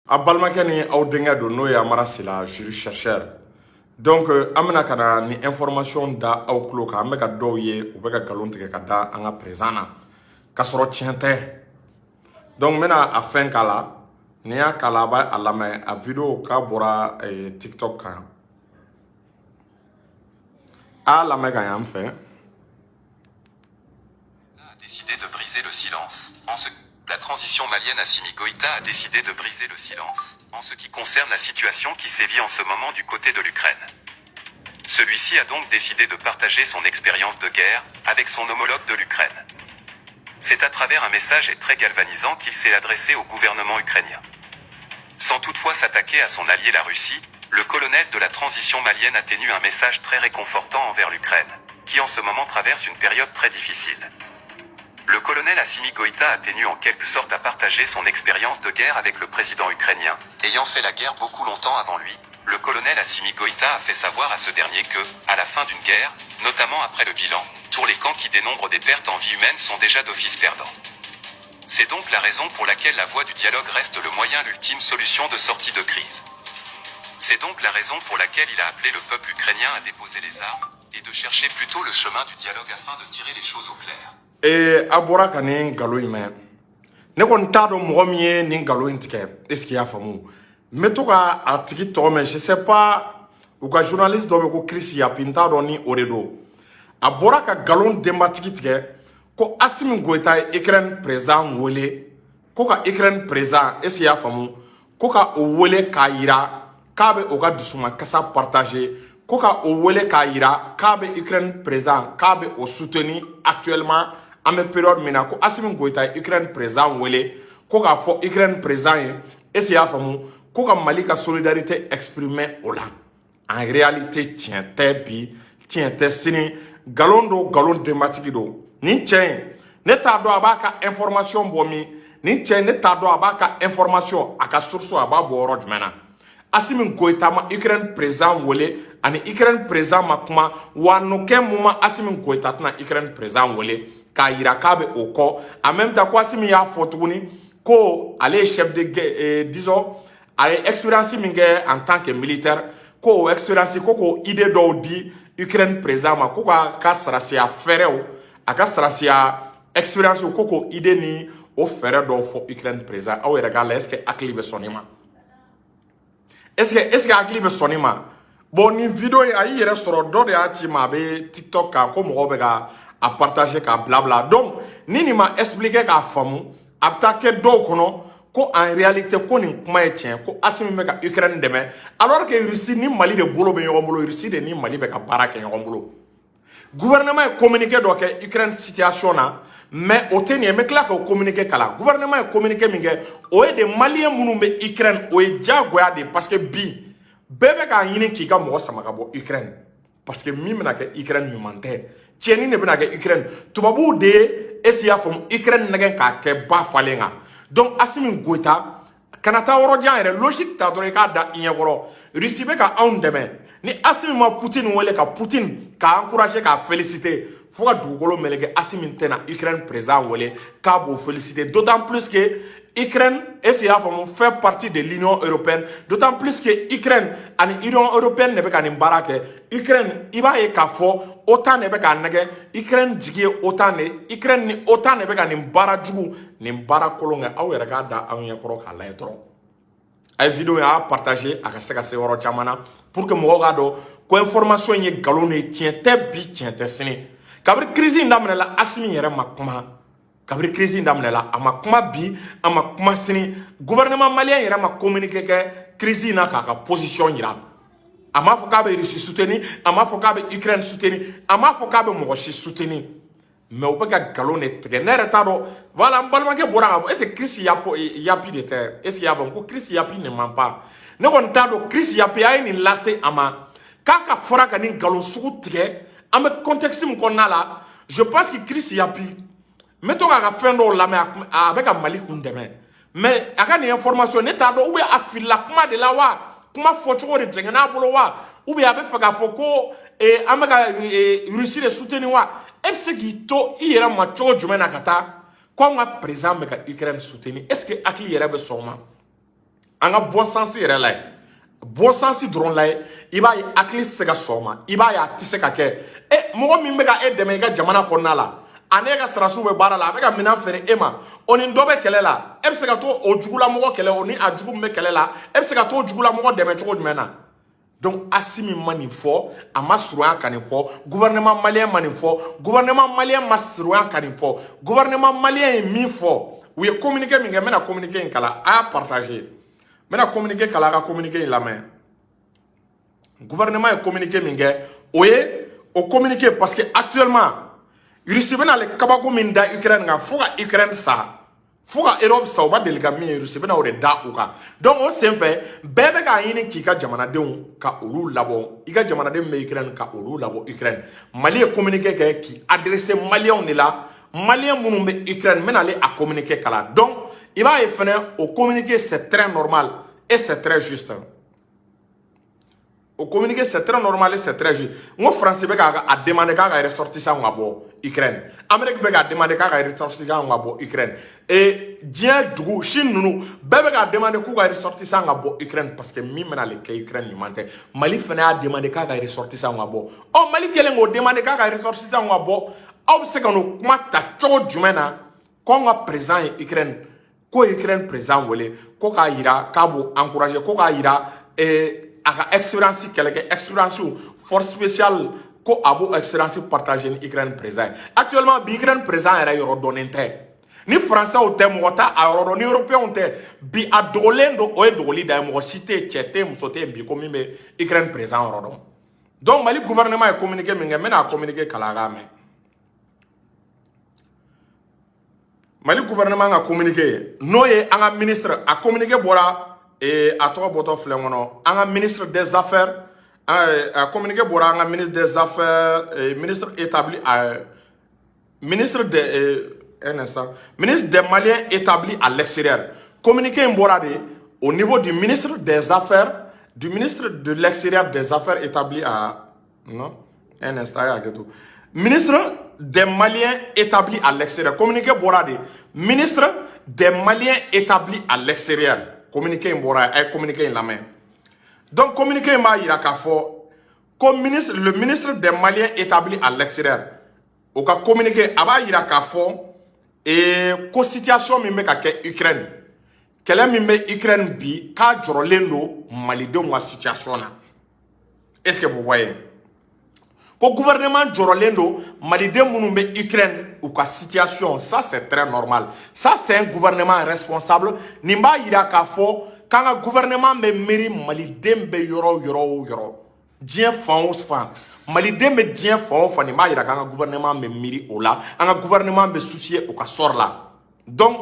A balimakɛ ni aw denkɛ don n'o ye Amara Sila juge chercheur. Donc an bɛna ka na ni information da aw tulo kan an bɛ ka dɔw ye u bɛ ka galon tigɛ ka da an ka président na ka sɔrɔ tiɲɛ tɛ. Donc n bɛna a fɛn k'a la ni y'a k'a la a b'a lamɛn a video k'a bɔra TikTok kan. A lamɛn ka y'an fɛ. A décidé de briser le silence. La transition malienne Assimi Goïta a décidé de briser le silence en ce qui concerne la situation qui sévit en ce moment du côté de l'Ukraine. Celui-ci a donc décidé de partager son expérience de guerre avec son homologue de l'Ukraine. C'est à travers un message très galvanisant qu'il s'est adressé au gouvernement ukrainien. Sans toutefois s'attaquer à son allié la Russie, le colonel de la transition malienne a tenu un message très réconfortant envers l'Ukraine, qui en ce moment traverse une période très difficile. Le colonel Assimi Goïta a tenu en quelque sorte à partager son expérience de guerre avec le président ukrainien. Ayant fait la guerre beaucoup longtemps avant lui, le colonel Assimi Goïta a fait savoir à ce dernier que, à la fin d'une guerre, notamment après le bilan, tous les camps qui dénombrent des pertes en vie humaine sont déjà d'office perdants. C'est donc la raison pour laquelle la voie du dialogue reste le moyen, l'ultime solution de sortie de crise. C'est donc la raison pour laquelle il a appelé le peuple ukrainien à déposer les armes et de chercher plutôt le chemin du dialogue afin de tirer les choses au clair. A bɔra ka nin nkalon in mɛn ne kɔni t'a dɔn mɔgɔ min ye nin nkalon in tigɛ est ce que i y'a faamu n bɛ to ka a tigi tɔgɔ mɛn je sais pas u ka journaliste dɔ bɛ ko Chris Yapi n t'a dɔn ni o de don a bɔra ka nkalon denbatigi tigɛ ko Assimi Goïta ye Ukraine président wele ko ka Ukraine président est ce que i y'a faamu ko ka o wele k'a yira k'a bɛ o ka dusumakasa partager ko ka o wele k'a yira k'a bɛ Ukraine président k'a bɛ o soutenir actuellement en bɛ période min na ko Assimi Goïta ye Ukraine président wele ko k'a fɔ Ukraine président ye est-ce que i y'a faamu ko ka Mali ka solidarité exprimer o la en réalité tiɲɛ tɛ bi tiɲɛ tɛ sini galon do galon denbatigi do nin cɛ in ne t'a dɔn a b'a ka information bɔ min nin cɛ in ne t'a dɔn a b'a ka information a ka source a b'a bɔ yɔrɔ jumɛn na Assimi Goïta ma Ukraine président wele ani Ukraine président ma kuma wa nukɛ mun ma Assimi Goïta tɛna Ukraine président wele k'a yira k'a bɛ o kɔ en même temps ko Assimi y'a fɔ tuguni ko ale ye chef de guerre disons a ye expérience min kɛ en tant que militaire ko o expérience ko k'o idée dɔw di Ukraine président ma ko ka sarasiya fɛɛrɛw a ka sarasiya expérience ko k'o idée ni o fɛɛrɛ dɔw fɔ Ukraine président aw yɛrɛ k'a la est ce que hakili bɛ sɔn nin ma est ce que hakili bɛ sɔn nin ma bon nin vidéo a y'i yɛrɛ sɔrɔ dɔ de y'a ci ma a bɛ TikTok kan ko mɔgɔw bɛ ka a partager k'a blabla donc ni nin ma expliquer k'a faamu a bɛ taa kɛ dɔw kɔnɔ ko en réalité ko nin kuma ye tiɲɛ ko Assimi bɛ ka Ukraine dɛmɛ alors que Russie ni Mali de bolo bɛ ɲɔgɔn bolo Russie de ni Mali bɛ ka baara kɛ ɲɔgɔn bolo gouvernement ye communiqué dɔ kɛ Ukraine situation na mais o tɛ nin ye n bɛ tila k'o communiqué kalan gouvernement ye communiqué min kɛ o ye de Maliyɛn minnu bɛ Ukraine o ye diyagoya de parce que bi bɛɛ bɛ k'a ɲini k'i ka mɔgɔ sama ka bɔ Ukraine parce que min bɛna kɛ Ukraine ɲuman tɛ tiɲɛni de bɛna kɛ Ukraine tubabuw de ye est ce que i y'a faamu Ukraine nɛgɛn k'a kɛ ba falen kan donc Assimi Goïta kana taa yɔrɔ jan yɛrɛ logique ta dɔrɔn i k'a da i ɲɛkɔrɔ Russie bɛ ka anw dɛmɛ ni Assimi ma Poutine wele ka Poutine k'a encourager k'a féliciter fo ka dugukolo meleke Assimi tɛna Ukraine président wele k'a b'o féliciter d'autant plus que Ukraine est ce que i y'a faamu fait partie de l'Union européenne d'autant plus que Ukraine ani Union européenne de bɛ ka nin baara kɛ Ukraine i b'a ye k'a fɔ OTAN de bɛ k'a nɛgɛ Ukraine jigi ye OTAN de Ukraine ni OTAN de bɛ ka nin baara jugu nin baara kolon kɛ aw yɛrɛ k'a da aw ɲɛkɔrɔ k'a lajɛ dɔrɔn a ye vidéo y'a partager a ka se ka se yɔrɔ caman na pour que mɔgɔw k'a dɔn ko information in ye nkalon de ye tiɲɛ tɛ bi tiɲɛ tɛ sini kabiri crise in daminɛla Assimi yɛrɛ ma kuma kabiri crise in daminɛla a ma kuma bi a ma kuma sini gouvernement malien yɛrɛ ma communiqué kɛ crise in na k'a ka position yira a m'a fɔ k'a bɛ Russie soutenir a m'a fɔ k'a bɛ Ukraine soutenir a m'a fɔ k'a bɛ mɔgɔ si soutenir mais u bɛ ka nkalon de tigɛ ne yɛrɛ t'a dɔn voilà n balimakɛ bɔra ka fɔ est ce que Chris Yapi de tɛ est ce que i y'a faamu ko Chris Yapi ne man pas ne kɔni t'a dɔn Chris Yapi a ye nin lase a ma k'a ka fɔra ka nin nkalon sugu tigɛ an bɛ contexte min kɔnɔna la je pense que Chris Yapi n bɛ to k'a ka fɛn dɔw lamɛn a bɛ ka Mali kun dɛmɛ mais a ka nin information ne t'a dɔn ou bien a filila kuma de la wa kuma fɔcogo de jɛngɛn'a n'a bolo wa ou bien a bɛ fɛ k'a fɔ ko an bɛ ka Russie de soutenir wa e bɛ se k'i to i yɛrɛ ma cogo jumɛn na ka taa ko anw ka président bɛ ka Ukraine soutenir est ce que hakili yɛrɛ bɛ sɔn o ma anga bon sens yɛrɛ la bon sens dɔrɔn la i b'a ye hakili se ka sɔn i b'a ye a tɛ se ka kɛ mɔgɔ min bɛ ka e dɛmɛ i ka jamana kɔnɔna la ani e ka sarasiw bɛ baara la a bɛ ka minɛn feere e ma o ni dɔ bɛ kɛlɛ la e bɛ se ka to o jugulamɔgɔ kɛlɛ o ni a jugu min bɛ kɛlɛ la e bɛ se ka to o jugulamɔgɔ dɛmɛ cogo jumɛn na donc Assimi ma nin fɔ a ma surunya ka nin fɔ gouvernement malien ma nin fɔ gouvernement malien ma surunya ka nin fɔ gouvernement malien ye min fɔ u ye communiqué min kɛ n bɛna communiqué in kala a y'a partagé n bɛna communiqué kala a ka communiqué in lamɛn gouvernement ye communiqué min kɛ o ye o communiqué parce que actuellement Russie bɛna ale kabako min da Ukraine kan fo ka Ukraine sa fo ka Europe sa u ma deli ka min ye Russie bɛna o de da u kan donc o senfɛ bɛɛ bɛ k'a ɲini k'i ka jamanadenw ka olu labɔ i ka jamanaden bɛ Ukraine ka olu labɔ Ukraine Mali ye communiqué kɛ k'i adressé maliyɛnw de la maliyɛn minnu bɛ Ukraine n bɛna ale a communiqué kala donc i b'a ye fɛnɛ o communiqué c'est très normal et c'est très juste au communiqué c'est très normal et c'est très juste ngo français bɛ k'a demander k'a ka ressortissant ka bɔ Ukraine Amérique bɛ k'a demander k'a ka ressortissant ka bɔ Ukraine et diɲɛ dugu Chine ninnu bɛɛ bɛ k'a demander k'u ka ressortissant ka bɔ Ukraine parce que min bɛna ale kɛ Ukraine ɲuman tɛ Mali fɛnɛ y'a demander k'a ka ressortissant ka bɔ Mali kɛlen k'o demander k'a ka ressortissant ka bɔ aw bɛ se ka n'o kuma ta cogo jumɛn na k'anw ka président ye Ukraine ko Ukraine président wele ko k'a yira k'a b'o encourager ko k'a yira a ka expérience kɛlɛkɛ expérience force spéciale ko a b'o expérience partager ni Ukraine président actuellement bi Ukraine président yɛrɛ yɔrɔ dɔnnen tɛ ni français tɛ mɔgɔ t'a a yɔrɔ dɔn ni européen tɛ bi a dogolen don o ye dogoli da ye mɔgɔ si tɛ cɛ tɛ muso tɛ bi ko min bɛ Ukraine président yɔrɔ dɔn donc Mali gouvernement ye communiqué min kɛ n bɛna a communiqué kala a k'a mɛn Mali gouvernement ka communiqué n'o ye an ka ministre a communiqué bɔra a tɔgɔ bɔtɔ filɛ kɔnɔ an ka ministre des affaires a communiqué bɔra an ka ministre des affaires ministre établi ministre des Maliens établis à l'extérieur communiqué in bɔra de au niveau du ministre des affaires du ministre de l'extérieur des affaires établi à non un instant ministre des Maliens établis à l'extérieur communiqué bɔra de ministre des Maliens établis à l'extérieur communiqué in bɔra a ye communiqué in lamɛn donc communiqué in b'a yira k'a fɔ ko le ministre des Maliens établis à l'extérieur o ka communiqué a b'a yira k'a fɔ ko situation min bɛ ka kɛ Ukraine kɛlɛ min bɛ Ukraine bi k'a jɔrɔlen don malidenw ka situation na est-ce que vous voyez ko gouvernement jɔrɔlen don maliden minnu bɛ Ukraine u ka situation ça c'est très normal ça c'est un gouvernement responsable nin b'a yira k'a fɔ k'an ka gouvernement bɛ miiri maliden bɛ yɔrɔ o yɔrɔ diɲɛ fan o fan maliden bɛ diɲɛ fan o fan nin b'a yira k'an ka gouvernement bɛ miiri o la an ka gouvernement bɛ soucier o ka sort la donc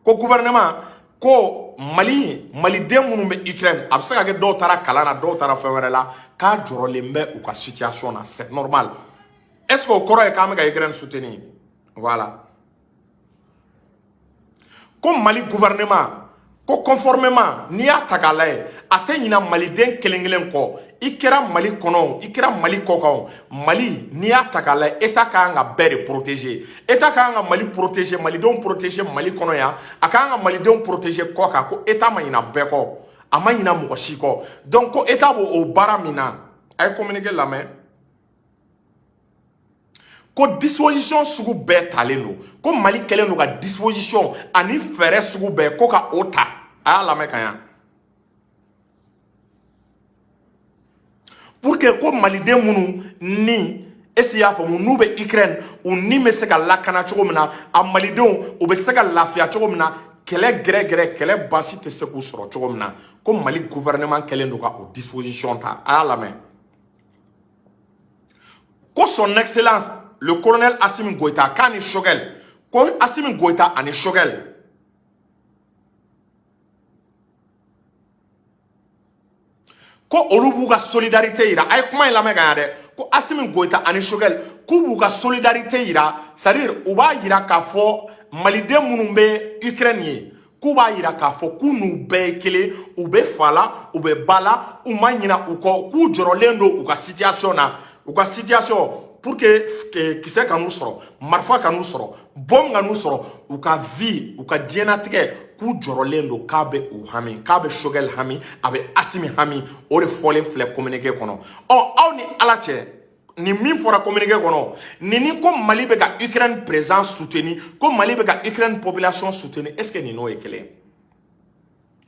ko gouvernement ko maliden minnu bɛ Ukraine a bɛ se ka kɛ dɔw taara kalan na dɔw taara fɛn wɛrɛ la k'a jɔrɔlen bɛ u ka situation na c'est normal est-ce que o kɔrɔ ye k'an bɛ ka Ukraine soutenir voilà ko Mali gouvernement ko conformément n'i y'a ta k'a lajɛ a tɛ ɲina maliden kelen kelen kɔ i kɛra Mali kɔnɔ i kɛra Mali kɔkan Mali n'i y'a ta k'a lajɛ État kan ka bɛɛ de protéger État kan ka Mali protéger malidenw protéger Mali kɔnɔ yan a kan ka malidenw protéger kɔ kan ko État ma ɲina bɛɛ kɔ a ma ɲina mɔgɔ si kɔ donc ko État b'o baara min na a ye communiqué lamɛn ko disposition sugu bɛɛ talen don ko Mali kɛlen don ka disposition ani fɛɛrɛ sugu bɛɛ ko ka o ta a y'a lamɛn ka yan pour que ko maliden minnu ni esi y'a faamu n'u bɛ Ukraine u ni bɛ se ka lakana cogo min na a malidenw u bɛ se ka lafiya cogo min na kɛlɛ gɛrɛgɛrɛ kɛlɛ basi tɛ se k'u sɔrɔ cogo min na ko Mali gouvernement kɛlen don ka o disposition ta a y'a lamɛn ko son excellence le colonel Assimi Goïta k'a ni Choguel ko Assimi Goïta ani Choguel ko olu b'u ka solidarité yira a ye kuma in lamɛn ka yan dɛ ko Assimi Goïta ani Choguel k'u b'u ka solidarité yira c'est-à-dire u b'a yira k'a fɔ maliden minnu bɛ Ukraine ye k'u b'a yira k'a fɔ k'u n'u bɛɛ ye kelen u bɛ fa la u bɛ ba la u ma ɲina u kɔ k'u jɔrɔlen don u ka situation na u ka situation pour que kisɛ ka n'u sɔrɔ marifa ka n'u sɔrɔ bom ka n'u sɔrɔ u ka vie u ka diɲɛnatigɛ k'u jɔrɔlen don k'a bɛ u hami k'a bɛ Choguel hami a bɛ Assimi hami o de fɔlen filɛ communiqué kɔnɔ aw ni Ala cɛ ni min fɔra communiqué kɔnɔ ni ko Mali bɛ ka Ukraine président soutenir ko Mali bɛ ka Ukraine population soutenir est-ce que nin n'o ye kelen ye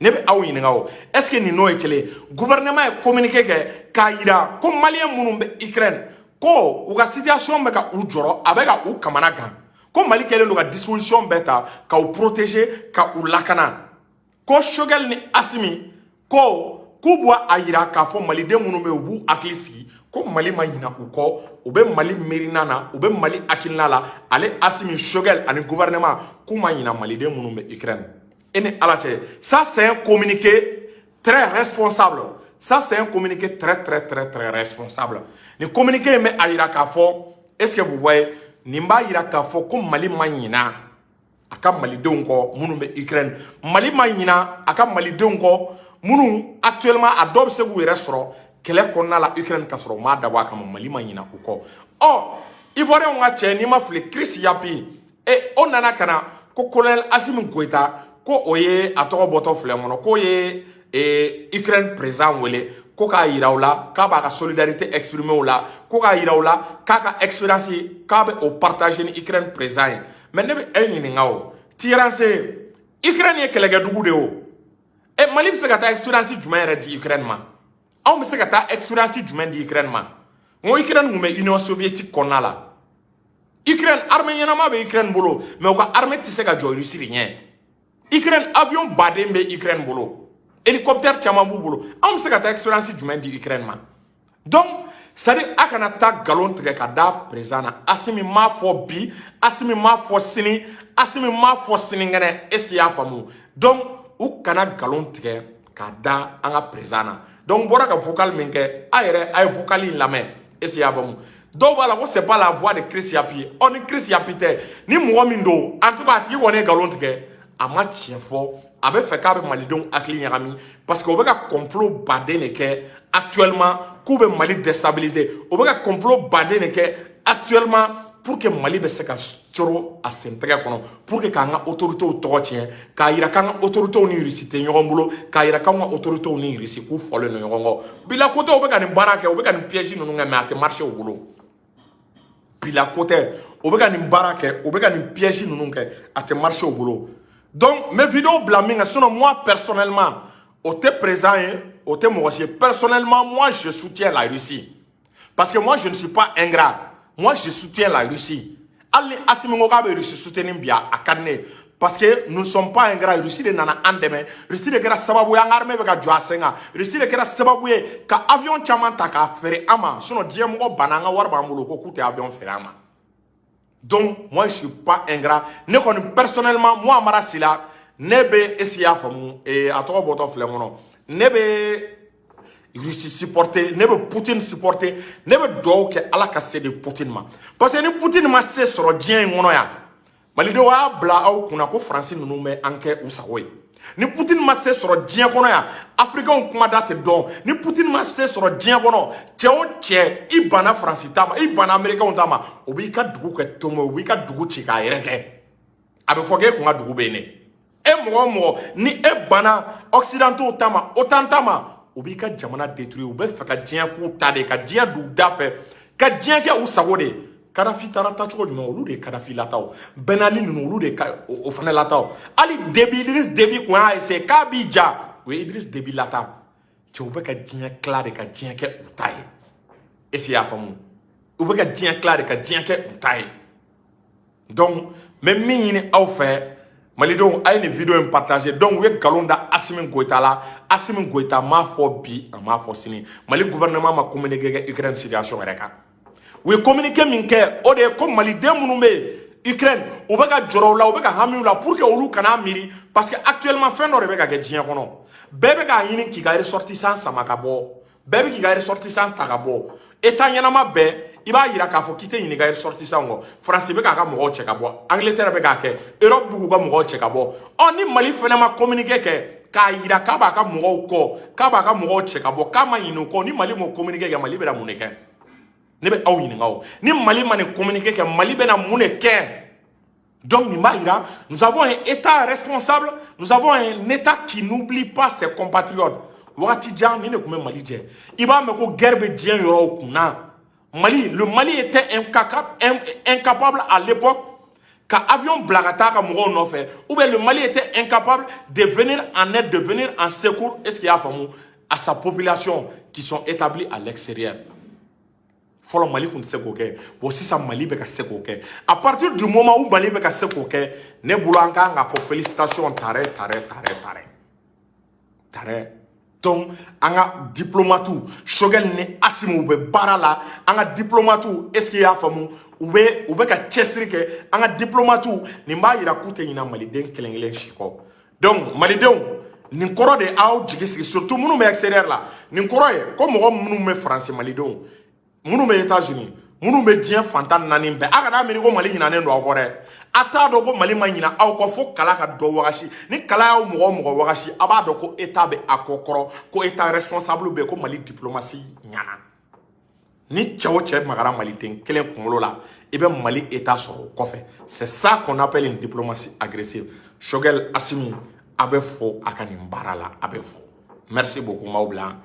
ne bɛ aw ɲininka o est-ce que nin n'o ye kelen ye gouvernement ye communiqué kɛ k'a yira ko maliyɛn minnu bɛ Ukraine ko u ka situation bɛ ka u jɔrɔ a bɛ ka u kamana gan ko Mali kɛlen don ka disposition bɛɛ ta ka u protéger ka u lakana ko Choguel ni Assimi ko k'u bɔ a yira k'a fɔ maliden minnu bɛ yen u b'u hakili sigi ko Mali ma ɲina u kɔ u bɛ Mali miirina na u bɛ Mali hakilina la ale Assimi Choguel ani gouvernement k'u ma ɲina maliden minnu bɛ Ukraine et ni Ala cɛ ça c'est un communiqué très responsable ça c'est un communiqué très responsable ni communiqué mais a yira k'a fɔ est-ce que vous voyez nin b'a yira k'a fɔ ko Mali ma ɲina a ka malidenw kɔ minnu bɛ Ukraine Mali ma ɲina a ka malidenw kɔ minnu actuellement a dɔw bɛ se k'u yɛrɛ sɔrɔ kɛlɛ kɔnɔna la Ukraine ka sɔrɔ u m'a dabɔ a kama Mali ma ɲina u kɔ Ivoirien ka cɛ n'i ma fili Chris Yapi o nana ka na ko colonel Assimi Goïta ko o ye a tɔgɔ bɔtɔ filɛ kɔnɔ k'o ye Ukraine président wele ko k'a yira u la k'a b'a ka solidarité exprimer u la ko k'a yira u la k'a ka expérience k'a bɛ o partager ni Ukraine président ye mais ne bɛ e ɲininka o tirancé Ukraine ye kɛlɛkɛdugu de o Mali bɛ se ka taa expérience jumɛn yɛrɛ di Ukraine ma anw bɛ se ka taa expérience jumɛn di Ukraine ma n ko Ukraine kun bɛ Union soviétique kɔnɔna la Ukraine armée ɲɛnama bɛ Ukraine bolo mais u ka armée tɛ se ka jɔ Russie de ɲɛ Ukraine avion baden bɛ Ukraine bolo hélicoptère caman b'u bolo anw bɛ se ka taa expérience jumɛn di Ukraine ma donc c'est à dire a kana taa galon tigɛ ka da président na Assimi m'a fɔ bi Assimi m'a fɔ sini Assimi m'a fɔ sinikɛnɛ est-ce qu'il y'a faamu donc u kana galon tigɛ ka da an ka président na donc bɔra ka vocal min kɛ a yɛrɛ a ye vocal in lamɛn est-ce qu'il y'a faamu dɔw b'a la ko c'est pas la voix de Chris Yapi ni Chris Yapi tɛ ni mɔgɔ min don en tout cas a tigi kɔni ye galon tigɛ a ma tiɲɛ fɔ a bɛ fɛ k'a bɛ malidenw hakili ɲagami parce que o bɛ ka complot baden de kɛ actuellement k'u bɛ Mali déstabiliser o bɛ ka complot baden de kɛ actuellement pour que Mali bɛ se ka coro a sen tɛgɛ kɔnɔ pour que k'an ka autorités tɔgɔ tiɲɛ k'a yira k'an ka autorités ni Russie tɛ ɲɔgɔn bolo k'a yira k'an ka autorités ni Russie k'u fɔlen don ɲɔgɔn kɔ bila côté o bɛ ka nin baara kɛ o bɛ ka nin piège ninnu kɛ mais a tɛ marcher u bolo bila côté o bɛ ka nin baara kɛ o bɛ ka nin piège ninnu kɛ a tɛ marcher u bolo donc mes vidéos bila min kan sinon moi personnellement au te présent au te mɔgɔ personnellement moi je soutiens la Russie parce que moi je ne suis pas ingrat moi je soutiens la Russie ali Assimi ko k'a bɛ Russie soutenir bi a ka di ne ye parce que nous ne sommes pas ingrats Russie de nana an dɛmɛ Russie de kɛra sababu ye an ka armée bɛ ka jɔ a sen kan Russie de kɛra sababu ye ka avion caman ta k'a feere an ma sinon diɲɛ mɔgɔ banna an ka wari b'an bolo ko k'u tɛ avion feere an ma donc moi je suis pas ingrat ne kɔni personnellement moi Amara Sila ne bɛ est-ce qu'il y'a faamu a tɔgɔ bɔtɔ filɛ kɔnɔ ne bɛ Russie supporter ne bɛ Poutine supporter ne bɛ dugawu kɛ Ala ka se de Poutine ma parce que ni Poutine ma se sɔrɔ diɲɛ in kɔnɔ yan malidenw y'a bila aw kunna ko Faransi ninnu bɛ an kɛ u sago ye ni Poutine ma se sɔrɔ diɲɛ kɔnɔ yan Africains kumada tɛ dɔn ni Poutine ma se sɔrɔ diɲɛ kɔnɔ cɛ o cɛ i banna Faransi ta ma i banna Américains ta ma o b'i ka dugu kɛ tomo o b'i ka dugu ci k'a yɛrɛ kɛ a bɛ fɔ k'e kun ka dugu bɛ yen dɛ e mɔgɔ o mɔgɔ ni e banna Occidentaux ta ma OTAN ta ma o b'i ka jamana détruire u bɛ fɛ ka diɲɛ k'u ta de ka diɲɛ d'u da fɛ ka diɲɛ kɛ u sago de Kadhafi taara tacogo jumɛn olu de ye Kadhafi lataw Ben Ali ninnu olu de ye o fana lataw hali Idriss Déby kun y'a essayer k'a b'i ja o ye Idriss Déby lata cɛw bɛ ka diɲɛ tila de ka diɲɛ kɛ u ta ye est-ce que y'a faamu u bɛ ka diɲɛ tila de ka diɲɛ kɛ u ta ye donc n bɛ min ɲini aw fɛ malidenw a ye nin vidéo in partager donc u ye nkalon da Assimi Goïta la Assimi Goïta m'a fɔ bi a m'a fɔ sini Mali gouvernement ma communiqué kɛ Ukraine situation yɛrɛ kan u ye communiqué min kɛ o de ye ko maliden minnu bɛ Ukraine u bɛ ka jɔrɔ u la u bɛ ka hami u la pour que olu kana miiri parce que actuellement fɛn dɔ de bɛ ka kɛ diɲɛ kɔnɔ bɛɛ bɛ k'a ɲini k'i ka ressortissant sama ka bɔ bɛɛ bɛ k'i ka ressortissant ta ka bɔ état ɲɛnama bɛɛ i b'a yira k'a fɔ k'i tɛ ɲini i ka ressortissant kɔ France bɛ k'a ka mɔgɔw cɛ ka bɔ Angleterre bɛ k'a kɛ Europe bɛ k'u ka mɔgɔw cɛ ka bɔ ni Mali fana ma communiqué kɛ k'a yira k'a b'a ka mɔgɔw kɔ k'a b'a ka mɔgɔw cɛ ka bɔ k'a ma ɲinɛ o kɔ ni Mali m'o communiqué kɛ Mali bɛ na mun de kɛ ne bɛ aw ɲininka o ni Mali ma nin communiqué kɛ Mali bɛna mun de kɛ donc nin b'a yira nous avons un état responsable nous avons un état qui n'oublie pas ses compatriotes wagati jan ni ne tun bɛ Mali jɛ i b'a mɛn ko guerre bɛ diɲɛ yɔrɔw kunna Mali le Mali était incapable à l'époque ka avion bila ka taa ka mɔgɔw nɔfɛ ou bien le Mali était incapable de venir en aide de venir en secours est-ce qu'il y a faamu à sa population qui sont établis à l'extérieur fɔlɔ Mali kun tɛ se k'o kɛ bon sisan Mali bɛ ka se k'o kɛ à partir du moment où Mali bɛ ka se k'o kɛ ne bolo an kan ka fɔ félicitations tarɛ donc an ka diplomatiw Choguel ni Assimi u bɛ baara la an ka diplomatiw est-ce qu'il y a faamu u bɛ ka cɛsiri kɛ an ka diplomatiw nin b'a yira k'u tɛ ɲinɛ maliden kelen kelen si kɔ donc malidenw nin kɔrɔ de aw jigi sigi surtout minnu bɛ extérieur la nin kɔrɔ ye ko mɔgɔ minnu bɛ France malidenw minnu bɛ États-Unis minnu bɛ diɲɛ fantan naani bɛɛ a kana miiri ko Mali ɲinɛnen don aw kɔ dɛ a t'a dɔn ko Mali ma ɲinɛ aw kɔ fo kala ka dɔ wagasi ni kala y'aw mɔgɔ o mɔgɔ wagasi a b'a dɔn ko État bɛ a kɔ kɔrɔ ko État responsable bɛ ko Mali diplomatie ɲana ni cɛ o cɛ magara maliden kelen kunkolo la i bɛ Mali État sɔrɔ o kɔfɛ c'est ça qu'on appelle une diplomatie agressive Choguel Assimi a bɛ fo a ka nin baara la a bɛ fo merci beaucoup m'aw bila